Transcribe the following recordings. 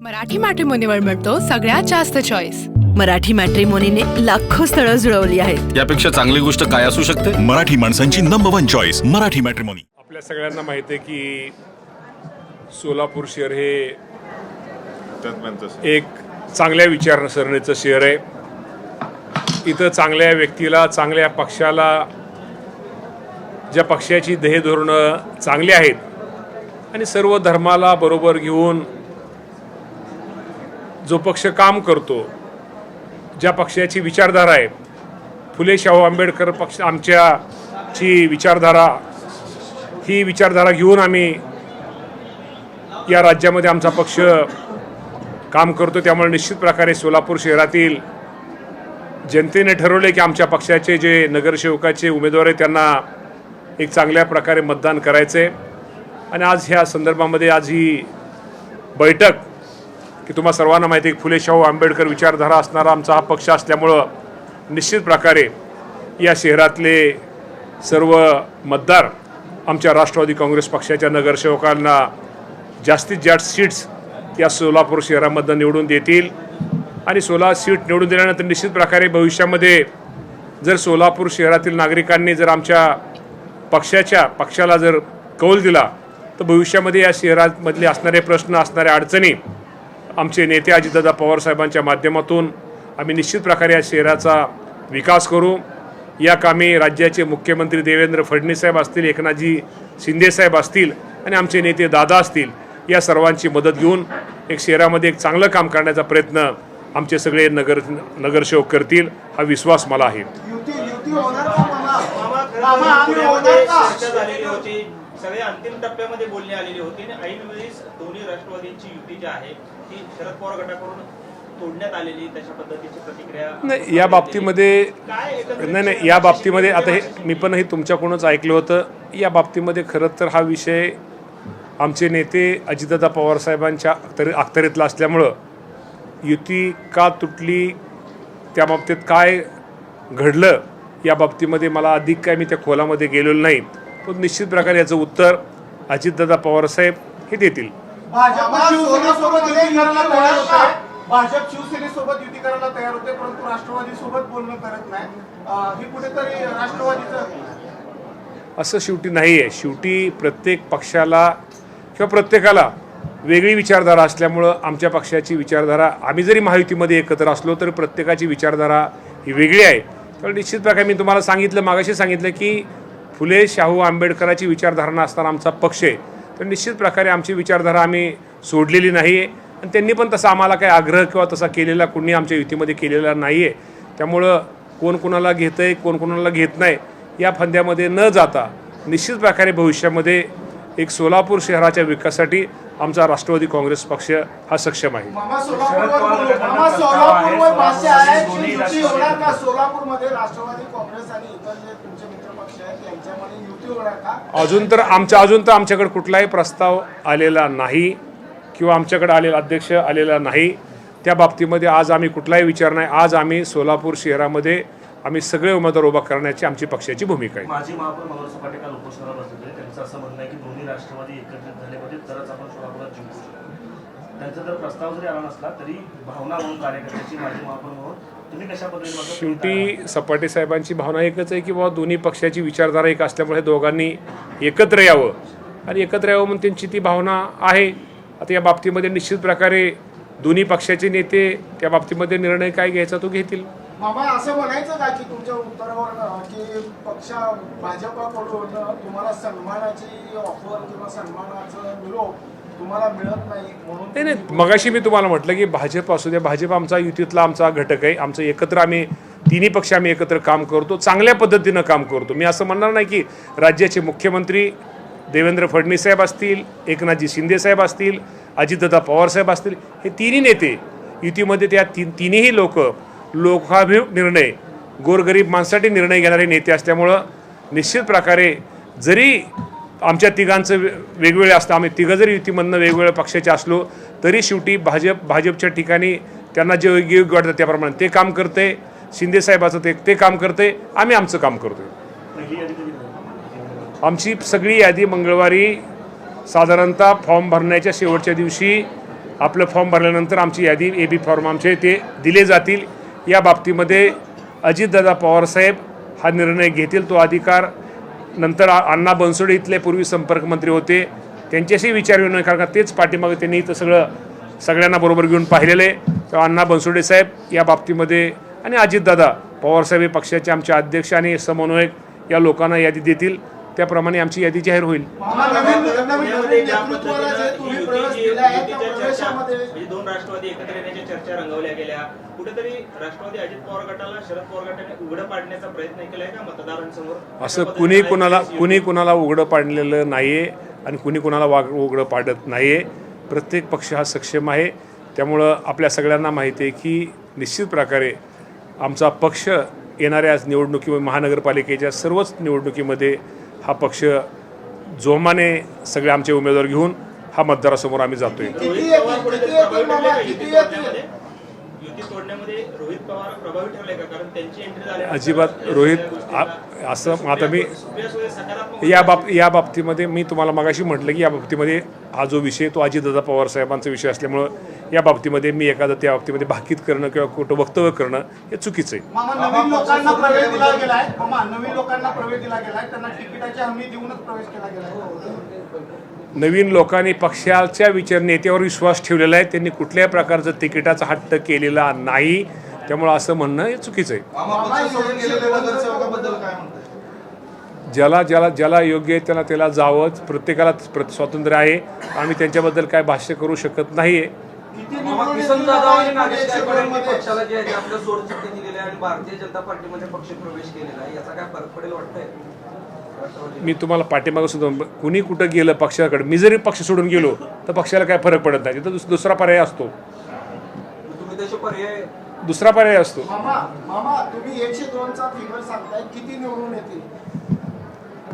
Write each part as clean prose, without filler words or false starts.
मराठी मॅट्रिमोनीवर मिळतो सगळ्यात जास्त चॉईस। मराठी मॅट्रिमोनीने लाखो स्थळं जुळवली आहेत। यापेक्षा चांगली गोष्ट काय असू शकते? मराठी माणसांची नंबर 1 चॉईस मराठी मॅट्रिमोनी। आपल्या सगळ्यांना माहिती आहे की सोलापूर शहर हे एक चांगल्या विचारसरणीचं शहर आहे। इथं चांगल्या व्यक्तीला, चांगल्या पक्षाला, ज्या पक्षाची ध्येय धोरणं चांगली आहेत आणि सर्व धर्माला बरोबर घेऊन जो पक्ष काम करतो, ज्या पक्षाची विचारधारा आहे, फुले शाहू आंबेडकर पक्ष आमच्याची विचारधारा, ही विचारधारा घेऊन आम्ही या राज्यामध्ये आमचा पक्ष काम करतो। त्यामुळे निश्चित प्रकारे सोलापूर शहरातील जनतेने ठरवले की आमच्या पक्षाचे जे नगरसेवकाचे उमेदवार आहेत त्यांना एक चांगल्या प्रकारे मतदान करायचे। आणि आज ह्या संदर्भामध्ये आज ही बैठक की तुम्हा सर्वांना माहिती आहे की फुले शाहू आंबेडकर विचारधारा असणारा आमचा हा पक्ष असल्यामुळं निश्चित प्रकारे या शहरातले सर्व मतदार आमच्या राष्ट्रवादी काँग्रेस पक्षाच्या नगरसेवकांना जास्तीत जास्त सीट्स या सोलापूर शहरामधून निवडून देतील। आणि 16 सीट निवडून दिल्यानंतर निश्चित प्रकारे भविष्यामध्ये जर सोलापूर शहरातील नागरिकांनी जर आमच्या पक्षाला जर कौल दिला तर भविष्यामध्ये या शहरामधले असणारे प्रश्न, असणाऱ्या अडचणी आमचे नेते अजितदादा पवार साहेबांच्या माध्यमातून आम्ही निश्चित प्रकारे या शहराचा विकास करू। या कामी राज्याचे मुख्यमंत्री देवेंद्र फडणवीस साहेब असतील, एकनाथजी शिंदे साहेब असतील आणि आमचे नेते दादा असतील, या सर्वांची मदत घेऊन एक शहरामध्ये एक चांगलं काम करण्याचा प्रयत्न आमचे सगळे नगरसेवक करतील, हा विश्वास मला आहे। सगळे अंतिम टप्प्यामध्ये बोलणी आलेली होती आणि ऐन वेळेस दोन्ही राष्ट्रवादींची युती जी आहे ती शरद पवार गटाकडून तोडण्यात आलेली, तशा पद्धतीची प्रतिक्रिया नाही या बाबतीमध्ये नाही या बाबतीमध्ये आता हे मी पण हे तुमच्याकडूनच ऐकलं होतं। या बाबतीमध्ये खरं तर हा विषय आमचे नेते अजितदादा पवार साहेबांच्या अखत्यारीतला असल्यामुळं युती का तुटली, त्या बाबतीत काय घडलं या बाबतीमध्ये मला अधिक काय मी त्या खोलामध्ये गेलेलो नाही। पण निश्चित प्रकारे याचं उत्तर अजितदादा पवार साहेब हे देतील। भाजप शिवसेनेसोबत युती करायला तयार होते, परंतु राष्ट्रवादी सोबत बोलणं करत नाही। ही कुठेतरी राष्ट्रवादीचं असं शेवटी नाही आहे। शेवटी प्रत्येक पक्षाला किंवा प्रत्येकाला वेगळी विचारधारा असल्यामुळं आमच्या पक्षाची विचारधारा, आम्ही जरी महायुतीमध्ये एकत्र असलो तरी प्रत्येकाची विचारधारा ही वेगळी आहे। तर निश्चित प्रकारे मी तुम्हाला सांगितलं, मागाशी सांगितलं की फुले शाहू आंबेडकराची विचारधारणा असताना आमचा पक्ष आहे, तर निश्चित प्रकारे आमची विचारधारा आम्ही सोडलेली नाही आहे आणि त्यांनी पण तसा आम्हाला काही आग्रह किंवा तसा केलेला कोणी आमच्या युतीमध्ये केलेला नाही आहे। त्यामुळं कोण कोणाला घेतं आहे, कोण कोणाला घेत नाही या फंद्यामध्ये न जाता निश्चित प्रकारे भविष्यामध्ये एक सोलापूर शहराच्या विकासासाठी आमचा राष्ट्रवादी काँग्रेस पक्ष हा सक्षम आहे। अजून तर आमच्याकडे कुठलाही प्रस्ताव आलेला नाही किंवा आमच्याकडे आलेला अध्यक्ष आलेला नाही। त्या बाबतीमध्ये आज आम्ही कुठलाही विचार नाही। आज आम्ही सोलापूर शहरामध्ये आम्ही सगळे उमेदवार उभा करण्याची आमची पक्षाची भूमिका आहे। माजी महापौर मनोहर पाटील काल उपोषणाला बसले, त्यांचं असं म्हणणं आहे की दोन्ही राष्ट्रवादी एकत्रित झाले पाहिजे तरच आपण सोलापुरात जिंकू शकतो। त्यांचा जर प्रस्ताव जरी आला नसला तरी भावना म्हणून कार्यकर्त्याची माजी महापौर म्हणून तुम्ही कशा पद्धतीने शेवटी सपाटे साहेबांची भावना एकच आहे की बाबा दोन्ही पक्षाची विचारधारा एक असल्यामुळे दोघांनी एकत्र यावं आणि एकत्र यावं म्हणून त्यांची ती भावना आहे। आता या बाबतीमध्ये निश्चित प्रकारे दोन्ही पक्षाचे नेते त्या बाबतीमध्ये निर्णय काय घ्यायचा तो घेतील। मामा असं म्हणायचं का की तुमच्या उत्तरावर की पक्ष भाजपकडून तुम्हाला सन्मानाची ऑफर किंवा सन्मानाचा निरोप तुम्हाला मिळत नाही म्हणून? नाही, मगाशी मी तुम्हाला म्हटलं की भाजप असू द्या, भाजप आमचा युतीतला आमचा घटक आहे। आमचं एकत्र आम्ही तिन्ही पक्ष आम्ही एकत्र काम करतो, चांगल्या पद्धतीनं काम करतो। मी असं म्हणणार नाही की राज्याचे मुख्यमंत्री देवेंद्र फडणवीस साहेब असतील, एकनाथजी शिंदे साहेब असतील, अजितदादा पवार साहेब असतील, हे तिन्ही नेते युतीमध्ये त्या तिन्ही लोकाभिमुख निर्णय, गोरगरीब माणसासाठी निर्णय घेणारे नेते असल्यामुळं निश्चित प्रकारे जरी आमच्या तिघांचं वेगवेगळे असतं, आम्ही तिघं जरी युतीमधनं वेगवेगळ्या पक्षाचे असलो तरी शेवटी भाजपच्या ठिकाणी त्यांना जे योग्य वाटतं त्याप्रमाणे ते काम करते, शिंदे साहेबाचं ते काम करते, आम्ही आमचं काम करतोय। आमची सगळी यादी मंगळवारी साधारणतः फॉर्म भरण्याच्या शेवटच्या दिवशी आपलं फॉर्म भरल्यानंतर आमची यादी AB फॉर्म आमचे ते दिले जातील. या बाबतीमध्ये अजितदादा पवारसाहेब हा निर्णय घेतील. तो अधिकार नंतर अण्णा बनसोडे इथले पूर्वी संपर्कमंत्री होते, त्यांच्याशी विचारविनिमय कारण तेच पाठीमागे त्यांनी इथं सगळ्यांना बरोबर घेऊन पाहिलेलं आहे. तेव्हा अण्णा बनसोडे साहेब या बाबतीमध्ये आणि अजितदादा पवारसाहेब हे पक्षाचे आमचे अध्यक्ष आणि समन्वयक या लोकांना यादी देतील. त्याप्रमाणे आमची यादी जाहीर होईल. पुण्यामध्ये ज्या पद्धतीनं युतीच्या चर्चा म्हणजे दोन राष्ट्रवादी एकत्र येण्याच्या चर्चा रंगवल्या गेल्या, कुठेतरी राष्ट्रवादी अजित पवार गटाला शरद पवार गटाने उघडं पाडण्याचा प्रयत्न केलाय का मतदारांसमोर? असं कुणी कुणाला उघडं पाडलेलं नाहीये आणि कुणी कुणाला उघडं पाडत नाहीये. प्रत्येक पक्ष हा सक्षम आहे. त्यामुळं आपल्या सगळ्यांना माहिती आहे की निश्चित प्रकारे आमचा पक्ष येणाऱ्या निवडणुकीमध्ये महानगरपालिकेच्या सर्वच निवडणुकीमध्ये हा पक्ष जोमाने सगळे आमचे उमेदवार घेऊन हा मतदारासमोर आम्ही जातोय. युती तोडण्यामध्ये रोहित पवार प्रभावी ठरले का? कारण त्यांची एंट्री झाली अजिबात रोहित असं आता मी सकारात्मक या बाबतीमध्ये मी तुम्हाला मगाशी म्हटलं की या बाबतीमध्ये हा जो विषय तो अजितदादा पवार साहेबांचा विषय असल्यामुळं या बाबतीमध्ये मी एखादं त्या बाबतीमध्ये भाकीत करणं किंवा खोटं वक्तव्य करणं हे चुकीचं आहे. नवीन लोकांना प्रवेश दिला गेलाय. नवीन लोकांना प्रवेश दिला गेलाय, त्यांना तिकिटाची हमी देऊनच प्रवेश केला गेलाय. नवीन लोकांनी पक्षाच्या नेत्यावर विश्वास ठेवलेला आहे. त्यांनी कुठल्याही प्रकारचं तिकिटाचा हट्ट केलेला नाही. त्यामुळं असं म्हणणं हे चुकीचं आहे. ज्याला योग्य आहे त्याला जावं. प्रत्येकाला स्वातंत्र्य आहे. आम्ही त्यांच्याबद्दल काय भाष्य करू शकत नाही आहे. पक्षाला जे आहे आपल्या सोडचिठ्ठी दिलेली आहे आणि भारतीय जनता पार्टीमध्ये पक्ष प्रवेश केलेला आहे, याचा काय फरक पडेल वाटतंय? मी तुम्हाला पाठीमागं सुद्धा कुणी कुठं गेलं पक्षाकडे, मी जरी पक्ष सोडून गेलो तर पक्षाला काय फरक पडत नाही. तिथं दुसरा पर्याय असतो. तुम्ही तसे पर्याय दुसरा पर्याय असतो. मामा तुम्ही 102चा फिगर सांगताय, किती निवडून येतील?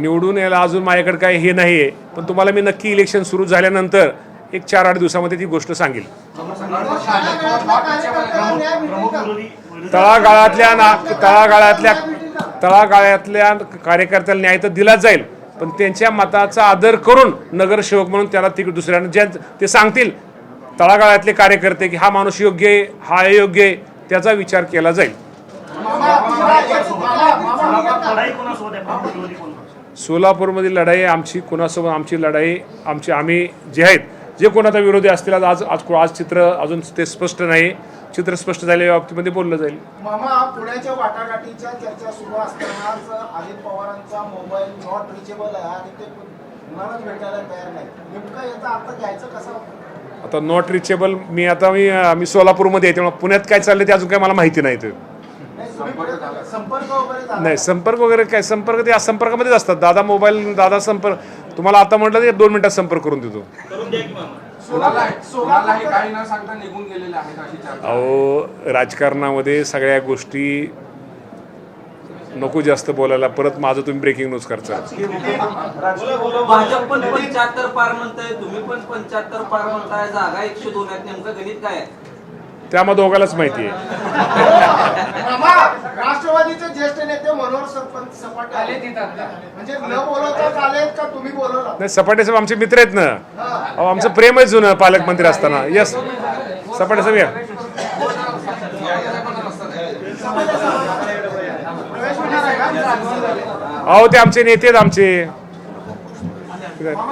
निवडून यायला अजून माझ्याकडे काय हे नाही आहे, पण तुम्हाला मी नक्की इलेक्शन सुरू झाल्यानंतर एक 4-8 दिवसामध्ये ती गोष्ट सांगेल. तळागाळातल्या कार्यकर्त्याला न्याय तर दिलाच जाईल, पण त्यांच्या मताचा आदर करून नगरसेवक म्हणून त्याला तिकीट दुसऱ्यानं ज्या ते सांगतील तळागाळातले कार्यकर्ते की हा माणूस योग्य आहे, हा अयोग्य आहे, त्याचा विचार केला जाईल. सोलापूरमधील लढाई आमची कुणासोबत आमची लढाई आम्ही जे आहेत जे कोणाचा विरोधी असतील आज चित्र अजून ते स्पष्ट नाही. चित्र स्पष्ट झालेल्या बाबतीमध्ये बोललं जाईल. मामा पुण्याच्या वाटाघाटीच्या चर्चा सुरू असतानाच अजित पवारांचा मोबाईल नॉट रिचेबल आहे आणि ते कुणालाच भेटायला तयार नाही. नेमका याचा अर्थ घ्यायचं कसा? आता नॉट रिचेबल मी सोलापूरमध्ये आहे, त्यामुळे पुण्यात काय चाललंय ते अजून काय मला माहिती नाही. संपर्क वगैरे काय संपर्क ते संपर्कामध्येच असतात. दादा संपर्क तुम्हाला आता म्हटलं ते 2 मिनिटात संपर्क करून देतो. अहो राजकारणामध्ये सगळ्या गोष्टी नको जास्त बोलायला. परत माझं तुम्ही ब्रेकिंग न्यूज करता. भाजप पण 75 पार म्हणताय, तुम्ही पण 75 पार म्हणताय, जागा 102 आहेत, नेमकं गणित काय आहे? त्यामध्ये दोघालाच माहिती आहे. राष्ट्रवादीचे ज्येष्ठ नेते मनोहर सपाटे आले म्हणजे न बोलवताच आलेत का तुम्ही बोलवलं? नाही, सपाटे साहेब आमचे मित्र आहेत ना. अहो आमचं प्रेम आहे जुनं पालकमंत्री असताना. यस सपाटे साहेब या. अहो ते आमचे नेते आहेत आमचे.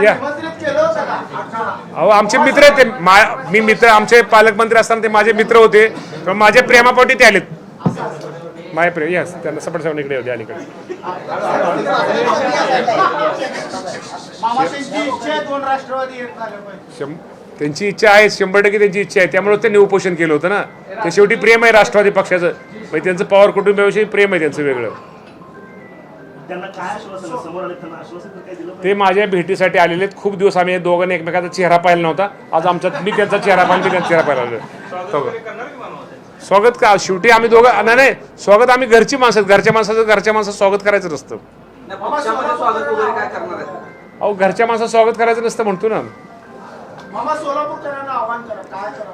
या अहो आमचे मित्र आहेत ते. मी मित्र आमचे पालकमंत्री असताना ते माझे मित्र होते. माझ्या प्रेमापोटी ते आलेत. माय प्रेम यस त्यांना सपाट साहेब इकडे होते अलीकडे. त्यांची इच्छा आहे, 100% त्यांची इच्छा आहे. त्यामुळे त्यांनी उपोषण केलं होतं ना. ते शेवटी प्रेम आहे राष्ट्रवादी पक्षाचं. म्हणजे त्यांचं पवार कुटुंबाविषयी प्रेम आहे त्यांचं वेगळं. ते माझ्या भेटीसाठी आलेले आहेत. खूप दिवस आम्ही दोघांनी एकमेकाचा चेहरा पाहिला नव्हता. आज मी त्यांचा चेहरा पाहिला, मी त्यांचा चेहरा पाहिला. स्वागत का शेवटी आम्ही दोघं नाही स्वागत आम्ही घरची माणसं. घरच्या माणसाचं स्वागत करायचं नसतं. अहो घरच्या माणसाचं स्वागत करायचं नसतं म्हणतो ना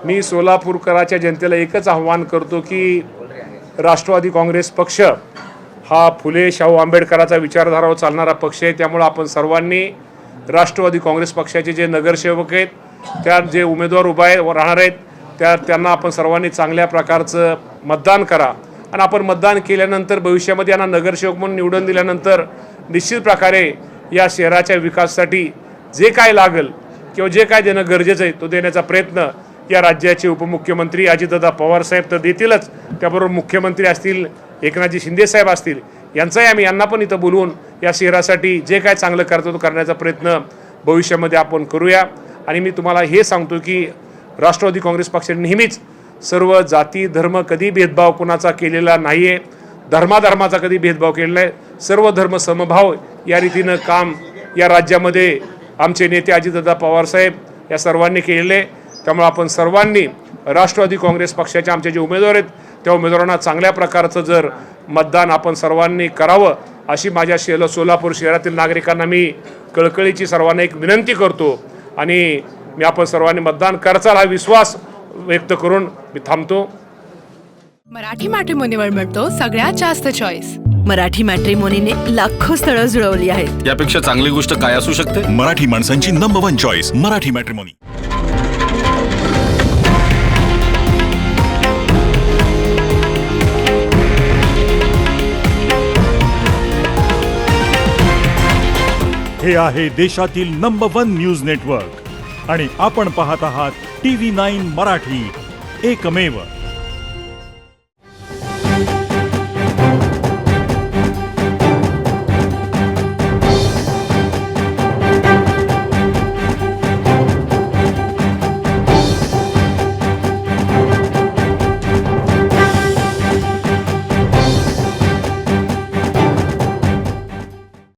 मी. सोलापूरकरांच्या जनतेला एकच आव्हान करतो की राष्ट्रवादी काँग्रेस पक्ष हा फुले शाहू आंबेडकरांचा विचारधारावर चालणारा पक्ष आहे. त्यामुळे आपण सर्वांनी राष्ट्रवादी काँग्रेस पक्षाचे जे नगरसेवक आहेत त्या जे उमेदवार राहणार आहेत त्यांना आपण सर्वांनी चांगल्या प्रकारचं मतदान करा आणि आपण मतदान केल्यानंतर भविष्यामध्ये यांना नगरसेवक म्हणून निवडून दिल्यानंतर निश्चित प्रकारे या शहराच्या विकासासाठी जे काय लागेल किंवा जे काय देणं गरजेचं आहे तो देण्याचा प्रयत्न या राज्याचे उपमुख्यमंत्री अजितदादा पवार साहेब तर देतीलच, त्याबरोबर मुख्यमंत्री असतील, एकनाथजी शिंदे साहेब असतील, यांना पण इथं बोलवून या शहरासाठी जे काय चांगलं करतो तो करण्याचा प्रयत्न भविष्यामध्ये आपण करूया. आणि मी तुम्हाला हे सांगतो की राष्ट्रवादी काँग्रेस पक्षाने नेहमीच सर्व जाती धर्म कधी भेदभाव कुणाचा केलेला नाही आहे, धर्माचा कधी भेदभाव केलेला नाही. सर्व धर्म समभाव या रीतीनं काम या राज्यामध्ये आमचे नेते अजितदादा पवारसाहेब या सर्वांनी केलेले. त्यामुळे आपण सर्वांनी राष्ट्रवादी काँग्रेस पक्षाचे आमचे जे उमेदवार आहेत त्या उमेदवारांना चांगल्या प्रकारचं जर मतदान आपण सर्वांनी करावं अशी माझ्या सोलापूर शहरातील नागरिकांना मी कळकळीची सर्वांना एक विनंती करतो आणि मी आपण सर्वांनी मतदान करचाल हा विश्वास व्यक्त करून मी थांबतो. मराठी मॅट्रिमोनीवर मिळतो सगळ्यात जास्त चॉईस. मराठी मॅट्रिमोनीने लाखो स्थळं जुळवली आहेत. यापेक्षा चांगली गोष्ट काय असू शकते? मराठी माणसांची नंबर 1 चॉईस मराठी मॅट्रिमोनी. हे आहे देशातील नंबर 1 न्यूज नेटवर्क आणि आपण पाहत आहात TV9 मराठी, एकमेव.